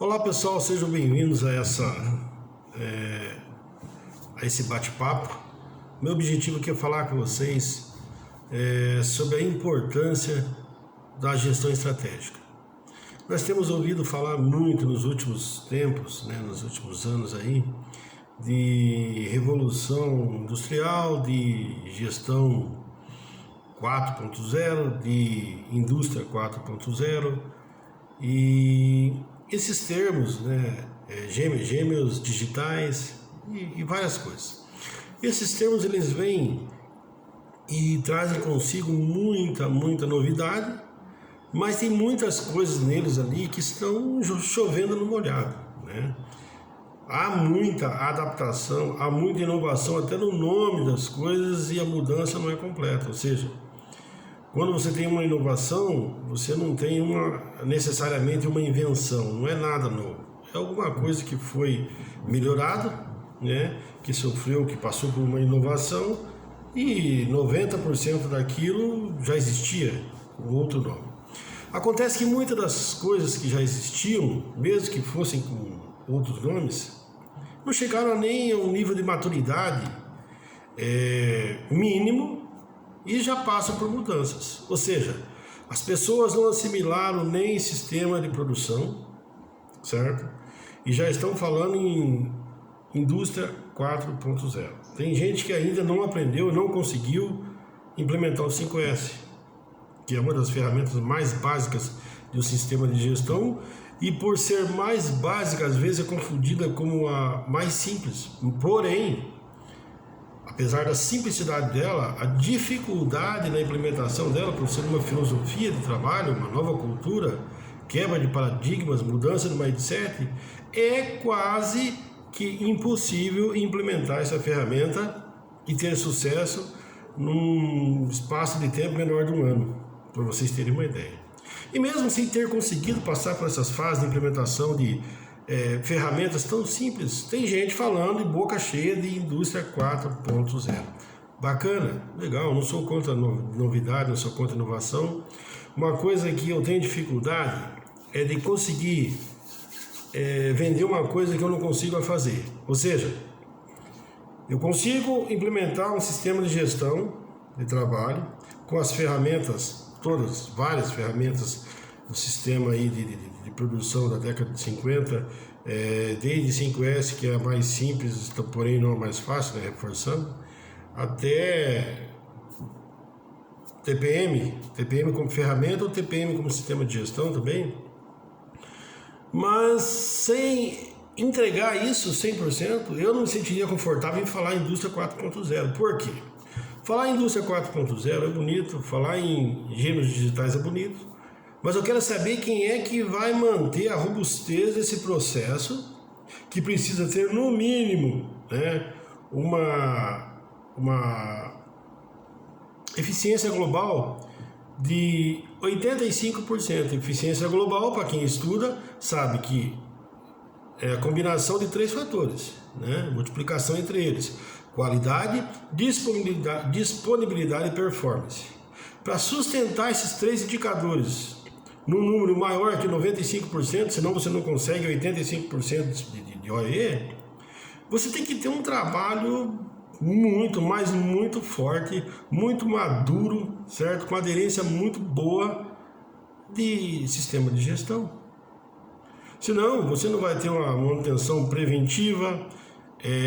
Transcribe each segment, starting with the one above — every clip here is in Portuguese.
Olá pessoal, sejam bem-vindos a esse bate-papo. Meu objetivo aqui é falar com vocês sobre a importância da gestão estratégica. Nós temos ouvido falar muito nos últimos tempos, nos últimos anos aí, de revolução industrial, de gestão 4.0, de indústria 4.0 e esses termos, gêmeos digitais e várias coisas. Esses termos eles vêm e trazem consigo muita novidade, mas tem muitas coisas neles ali que estão chovendo no molhado, Há muita adaptação, há muita inovação até no nome das coisas e a mudança não é completa. Ou seja, quando você tem uma inovação, você não tem necessariamente uma invenção, não é nada novo. É alguma coisa que foi melhorado, que passou por uma inovação e 90% daquilo já existia com outro nome. Acontece que muitas das coisas que já existiam, mesmo que fossem com outros nomes, não chegaram nem a um nível de maturidade mínimo e já passam por mudanças. Ou seja, as pessoas não assimilaram nem sistema de produção, certo? E já estão falando em indústria 4.0. Tem gente que ainda não aprendeu, não conseguiu implementar o 5S, que é uma das ferramentas mais básicas de um sistema de gestão, e por ser mais básica, às vezes é confundida como a mais simples. Porém, apesar da simplicidade dela, a dificuldade na implementação dela, por ser uma filosofia de trabalho, uma nova cultura, quebra de paradigmas, mudança de mindset, é quase que impossível implementar essa ferramenta e ter sucesso num espaço de tempo menor de um ano, para vocês terem uma ideia. E mesmo sem ter conseguido passar por essas fases de implementação de ferramentas tão simples, tem gente falando de boca cheia de indústria 4.0. Bacana, legal, não sou contra novidade, não sou contra inovação. Uma coisa que eu tenho dificuldade é de conseguir vender uma coisa que eu não consigo fazer. Ou seja, eu consigo implementar um sistema de gestão de trabalho com as ferramentas todas, várias ferramentas do sistema aí de produção da década de 50, desde 5S, que é a mais simples, porém não a mais fácil, reforçando, até TPM como ferramenta ou TPM como sistema de gestão também, mas sem entregar isso 100%, eu não me sentiria confortável em falar em indústria 4.0. Por quê? Falar em indústria 4.0 é bonito, falar em gêmeos digitais é bonito, mas eu quero saber quem é que vai manter a robustez desse processo, que precisa ter no mínimo uma eficiência global de 85%. Eficiência global, para quem estuda, sabe que é a combinação de 3 fatores, multiplicação entre eles: qualidade, disponibilidade e performance. Para sustentar esses 3 indicadores num número maior que 95%, senão você não consegue 85% de OEE, você tem que ter um trabalho muito forte, muito maduro, certo? Com aderência muito boa de sistema de gestão. Senão, você não vai ter uma manutenção preventiva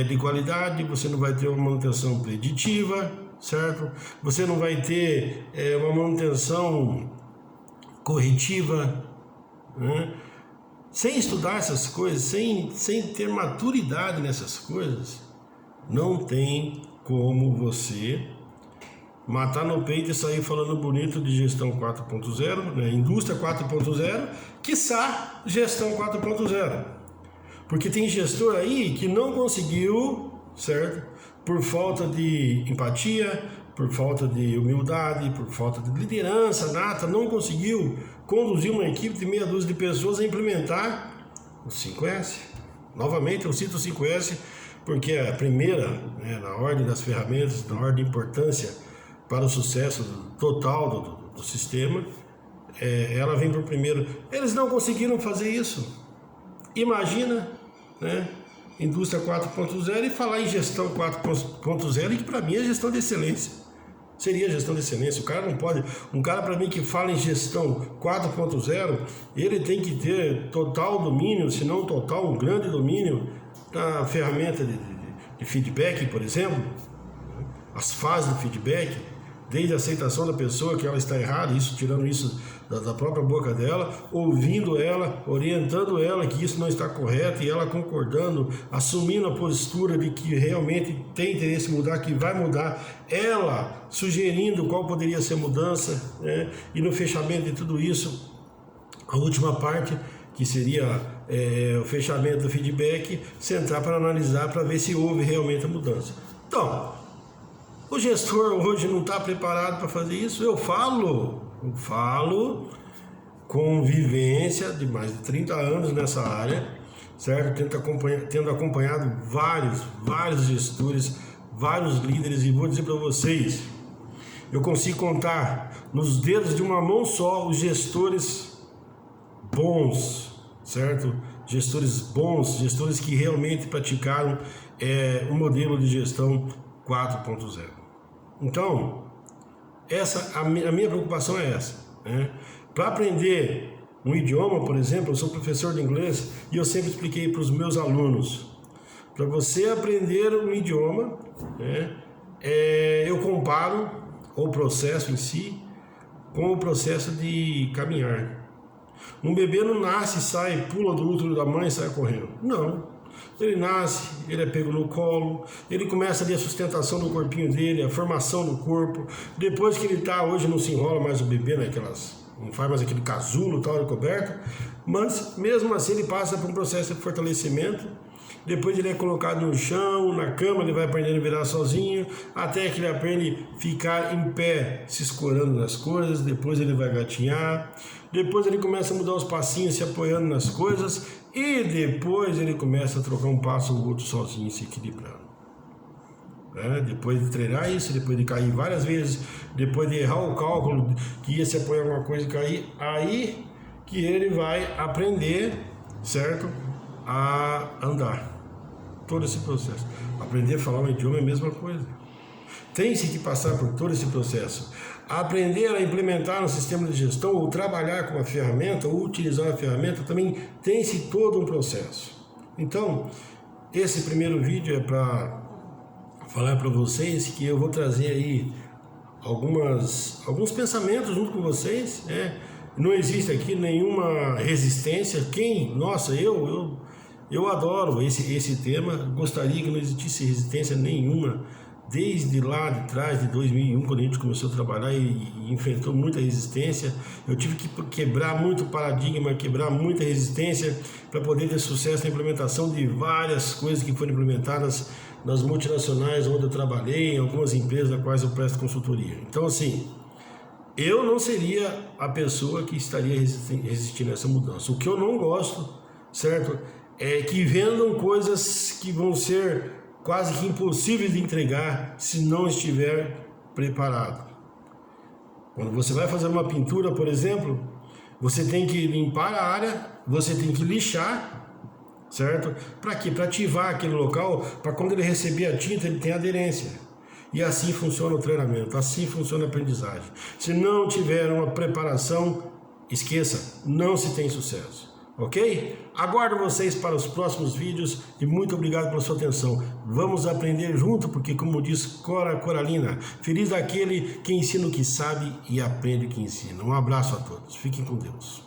de qualidade, você não vai ter uma manutenção preditiva, certo? Você não vai ter uma manutenção corretiva, Sem estudar essas coisas, sem ter maturidade nessas coisas, não tem como você matar no peito e sair falando bonito de gestão 4.0, indústria 4.0, quiçá gestão 4.0. Porque tem gestor aí que não conseguiu, certo? Por falta de empatia, por falta de humildade, por falta de liderança nata, não conseguiu conduzir uma equipe de meia dúzia de pessoas a implementar o 5S. Novamente eu cito o 5S porque é a primeira, na ordem das ferramentas, na ordem de importância para o sucesso total do sistema, ela vem por primeiro. Eles não conseguiram fazer isso. imagina, né, indústria 4.0 e falar em gestão 4.0, que para mim é gestão de excelência. Seria gestão de excelência. O cara não pode... Um cara, para mim, que fala em gestão 4.0, ele tem que ter total domínio, se não total, um grande domínio da ferramenta de feedback, por exemplo, as fases do feedback, desde a aceitação da pessoa que ela está errada, isso tirando isso da própria boca dela, ouvindo ela, orientando ela que isso não está correto e ela concordando, assumindo a postura de que realmente tem interesse em mudar, que vai mudar, ela sugerindo qual poderia ser a mudança, né? E no fechamento de tudo isso, a última parte, que seria o fechamento do feedback, sentar para analisar, para ver se houve realmente a mudança. Então, o gestor hoje não está preparado para fazer isso. Eu falo com vivência de mais de 30 anos nessa área, certo? Tendo acompanhado vários gestores, vários líderes, e vou dizer para vocês, eu consigo contar nos dedos de uma mão só os gestores bons, certo? Gestores bons, gestores que realmente praticaram o modelo de gestão 4.0. Então, a minha preocupação é essa, né? Para aprender um idioma, por exemplo, eu sou professor de inglês e eu sempre expliquei para os meus alunos, para você aprender um idioma, né, eu comparo o processo em si com o processo de caminhar. Um bebê não nasce, sai, pula do útero da mãe e sai correndo. Não. Ele nasce, ele é pego no colo, ele começa ali a sustentação do corpinho dele, a formação do corpo. Depois que ele está, hoje não se enrola mais o bebê não faz mais aquele casulo tal, coberto, mas mesmo assim ele passa por um processo de fortalecimento. Depois ele é colocado no chão, na cama, ele vai aprendendo a virar sozinho, até que ele aprende a ficar em pé, se escorando nas coisas. Depois ele vai gatinhar, depois ele começa a mudar os passinhos, se apoiando nas coisas, e depois ele começa a trocar um passo ou outro sozinho, se equilibrando. Depois de treinar isso, depois de cair várias vezes, depois de errar o cálculo que ia se apoiar em alguma coisa e cair, aí que ele vai aprender, certo, a andar. Todo esse processo. Aprender a falar um idioma é a mesma coisa. Tem-se que passar por todo esse processo. Aprender a implementar um sistema de gestão, ou trabalhar com a ferramenta, ou utilizar a ferramenta, também tem-se todo um processo. Então, esse primeiro vídeo é para falar para vocês que eu vou trazer aí alguns pensamentos junto com vocês, né? Não existe aqui nenhuma resistência. Eu adoro esse tema, gostaria que não existisse resistência nenhuma, desde lá de trás, de 2001, quando a gente começou a trabalhar e enfrentou muita resistência. Eu tive que quebrar muito paradigma, quebrar muita resistência para poder ter sucesso na implementação de várias coisas que foram implementadas nas multinacionais onde eu trabalhei, em algumas empresas nas quais eu presto consultoria. Então, assim, eu não seria a pessoa que estaria resistindo a essa mudança. O que eu não gosto, certo, é que vendam coisas que vão ser quase que impossíveis de entregar se não estiver preparado. Quando você vai fazer uma pintura, por exemplo, você tem que limpar a área, você tem que lixar, certo? Para quê? Para ativar aquele local, para quando ele receber a tinta, ele tenha aderência. E assim funciona o treinamento, assim funciona a aprendizagem. Se não tiver uma preparação, esqueça, não se tem sucesso. Ok? Aguardo vocês para os próximos vídeos e muito obrigado pela sua atenção. Vamos aprender junto, porque, como diz Cora Coralina, feliz daquele que ensina o que sabe e aprende o que ensina. Um abraço a todos. Fiquem com Deus.